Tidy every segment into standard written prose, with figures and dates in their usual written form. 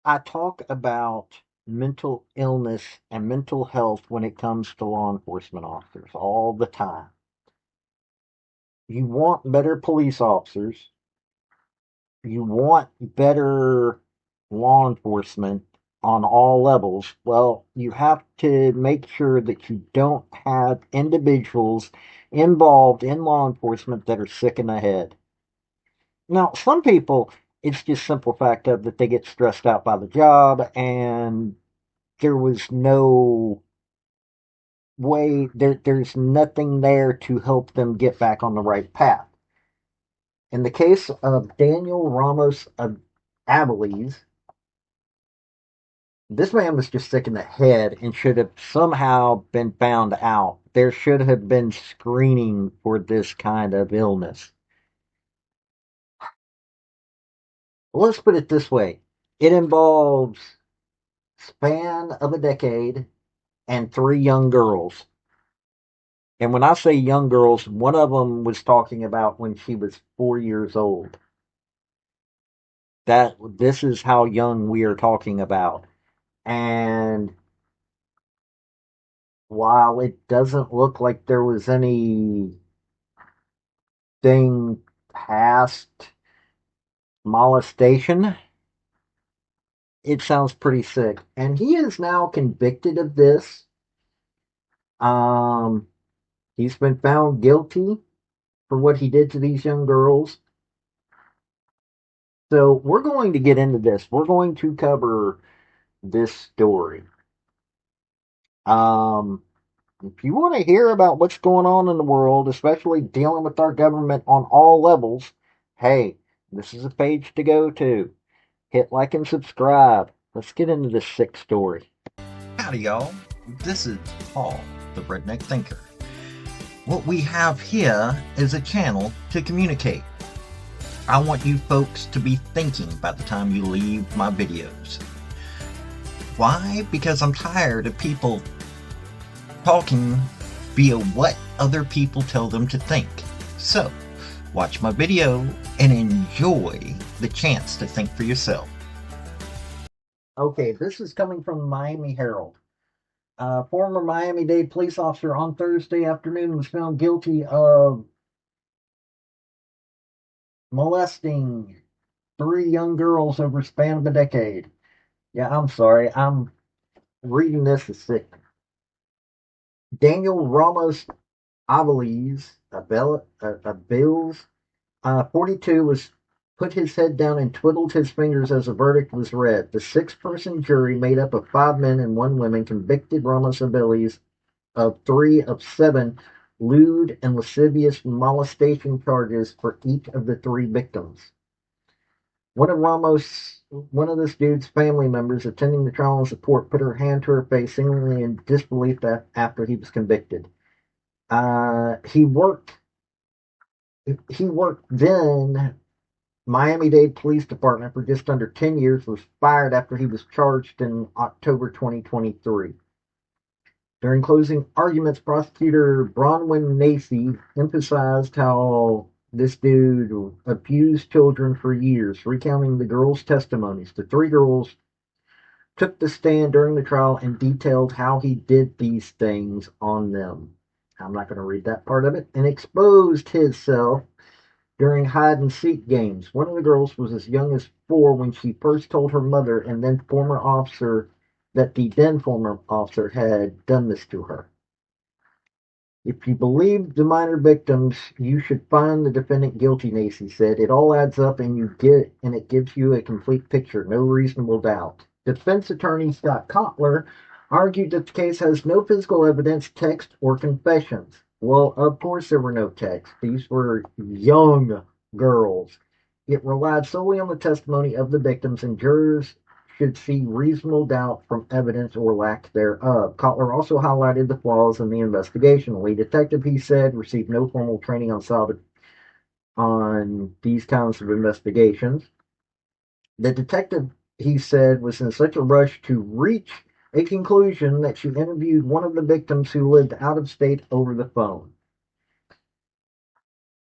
I talk about mental illness and mental health when it comes to law enforcement officers all the time. You want better police officers, you want better law enforcement on all levels. Well, you have to make sure that you don't have individuals involved in law enforcement that are sick in the head. Now, some people, it's just simple fact of that they get stressed out by the job and there was no there's nothing there to help them get back on the right path. In the case of Daniel Ramos-Aviles, this man was just sick in the head and should have somehow been found out. There should have been screening for this kind of illness. Let's put it this way. It involves span of a decade and three young girls. And when I say young girls, one of them was talking about when she was 4 years old. That this is how young we are talking about. And while it doesn't look like there was anything past molestation, it sounds pretty sick. And he is now convicted of this. Um, he's been found guilty for what he did to these young girls. So we're going to get into this. We're going to cover this story. Um, if you want to hear about what's going on in the world, especially dealing with our government on all levels, hey, this is a page to go to. Hit like and subscribe. Let's get into this sick story. Howdy, y'all. This is Paul, the Redneck Thinker. What we have here is a channel to communicate. I want you folks to be thinking by the time you leave my videos. Why? Because I'm tired of people talking via what other people tell them to think. So, watch my video and enjoy the chance to think for yourself. Okay, this is coming from the Miami Herald. A former Miami-Dade police officer on Thursday afternoon was found guilty of molesting three young girls over a span of a decade. Yeah, I'm sorry. I'm reading this as sick. Daniel Ramos-Aviles, 42, was put his head down and twiddled his fingers as the verdict was read. The six-person jury, made up of 5 men and 1 woman, convicted Ramos-Aviles of 3 of 7 lewd and lascivious molestation charges for each of the 3 victims. One of this dude's family members attending the trial in support put her hand to her face, seemingly in disbelief after he was convicted. He worked then Miami-Dade Police Department for just under 10 years, was fired after he was charged in October 2023. During closing arguments, prosecutor Bronwyn Nacy emphasized how this dude abused children for years, recounting the girls' testimonies. The 3 girls took the stand during the trial and detailed how he did these things on them. I'm not going to read that part of it. And exposed himself during hide and seek games. One of the girls was as young as 4 when she first told her mother and then former officer that the then former officer had done this to her. If you believe the minor victims, you should find the defendant guilty, Nacy said. It all adds up and it gives you a complete picture, no reasonable doubt. Defense attorney Scott Kotler argued that the case has no physical evidence, text, or confessions. Well, of course there were no texts. These were young girls. It relied solely on the testimony of the victims, and jurors should see reasonable doubt from evidence or lack thereof. Kotler also highlighted the flaws in the investigation. The lead detective, he said, received no formal training on these kinds of investigations. The detective, he said, was in such a rush to reach a conclusion that she interviewed one of the victims who lived out of state over the phone.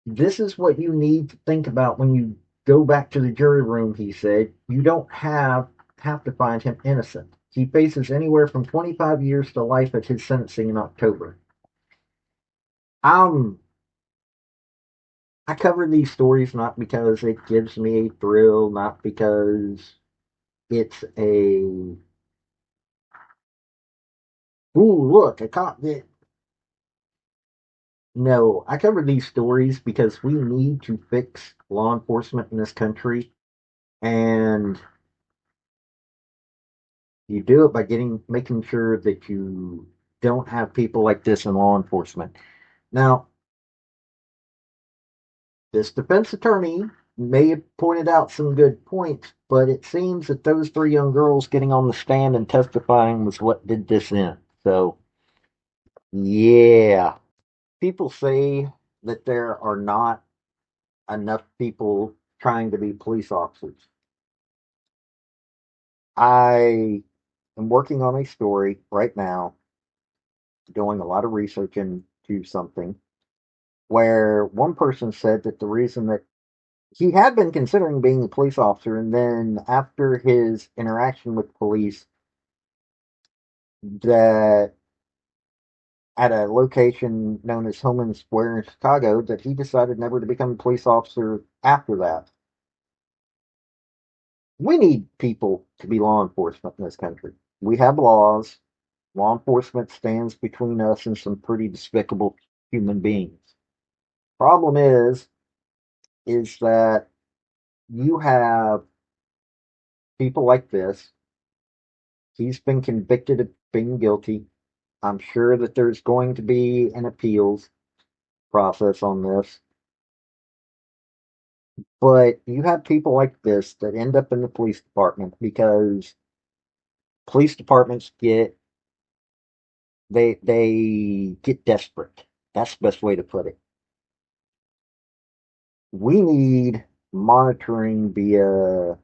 This is what you need to think about when you go back to the jury room, he said. You don't have have to find him innocent. He faces anywhere from 25 years to life at his sentencing in October. I cover these stories not because it gives me a thrill, not because it's a, ooh, look, a cop did. No, I cover these stories because we need to fix law enforcement in this country, and you do it by making sure that you don't have people like this in law enforcement. Now, this defense attorney may have pointed out some good points, but it seems that those three young girls getting on the stand and testifying was what did this in. So, yeah. People say that there are not enough people trying to be police officers. I am working on a story right now, doing a lot of research into something where one person said that the reason that he had been considering being a police officer, and then after his interaction with police, that at a location known as Homan Square in Chicago, that he decided never to become a police officer after that. We need people to be law enforcement in this country. We have laws. Law enforcement stands between us and some pretty despicable human beings. Problem is that you have people like this. He's been convicted of being guilty. I'm sure that there's going to be an appeals process on this. But you have people like this that end up in the police department because police departments they get desperate. That's the best way to put it. We need monitoring via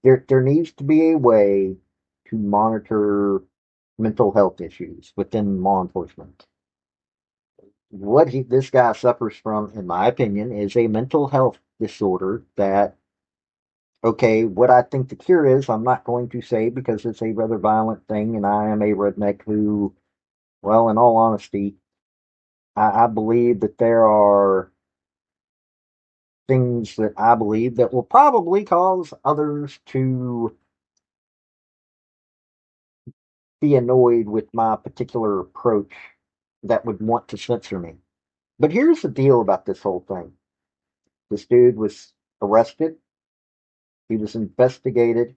there needs to be a way to monitor mental health issues within law enforcement. What this guy suffers from, in my opinion, is a mental health disorder that, okay, what I think the cure is, I'm not going to say because it's a rather violent thing, and I am a redneck who, well, in all honesty, I believe that there are things that I believe that will probably cause others to be annoyed with my particular approach that would want to censor me. But here's the deal about this whole thing. This dude was arrested. He was investigated.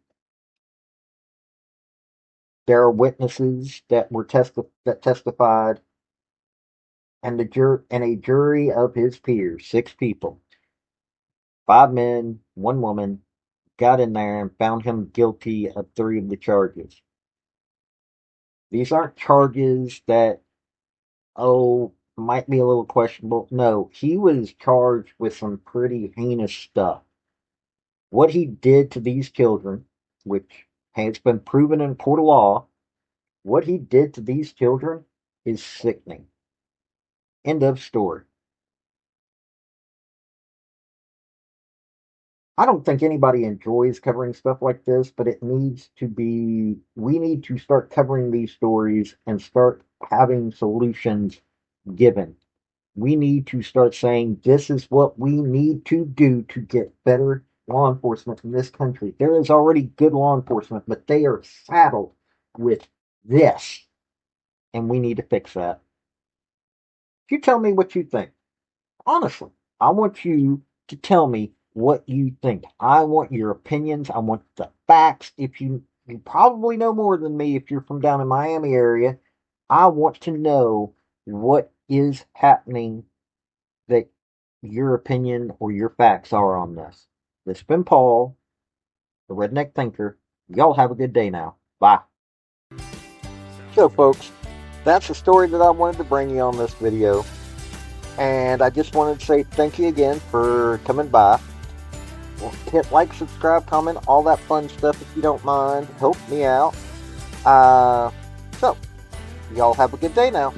There are witnesses that that testified, and a jury of his peers, 6 people, 5 men, 1 woman, got in there and found him guilty of 3 of the charges. These aren't charges that, oh, might be a little questionable. No, he was charged with some pretty heinous stuff. What he did to these children, which has been proven in a court of law, what he did to these children is sickening. End of story. I don't think anybody enjoys covering stuff like this, but we need to start covering these stories and start having solutions given. We need to start saying this is what we need to do to get better law enforcement in this country. There is already good law enforcement, but they are saddled with this, and we need to fix that. You tell me what you think. Honestly, I want you to tell me what you think. I want your opinions. I want the facts. If you probably know more than me if you're from down in Miami area, I want to know what is happening that your opinion or your facts are on this. This has been Paul, the Redneck Thinker. Y'all have a good day now. Bye. So, folks, that's the story that I wanted to bring you on this video. And I just wanted to say thank you again for coming by. Well, hit like, subscribe, comment, all that fun stuff if you don't mind. Help me out. So, y'all have a good day now.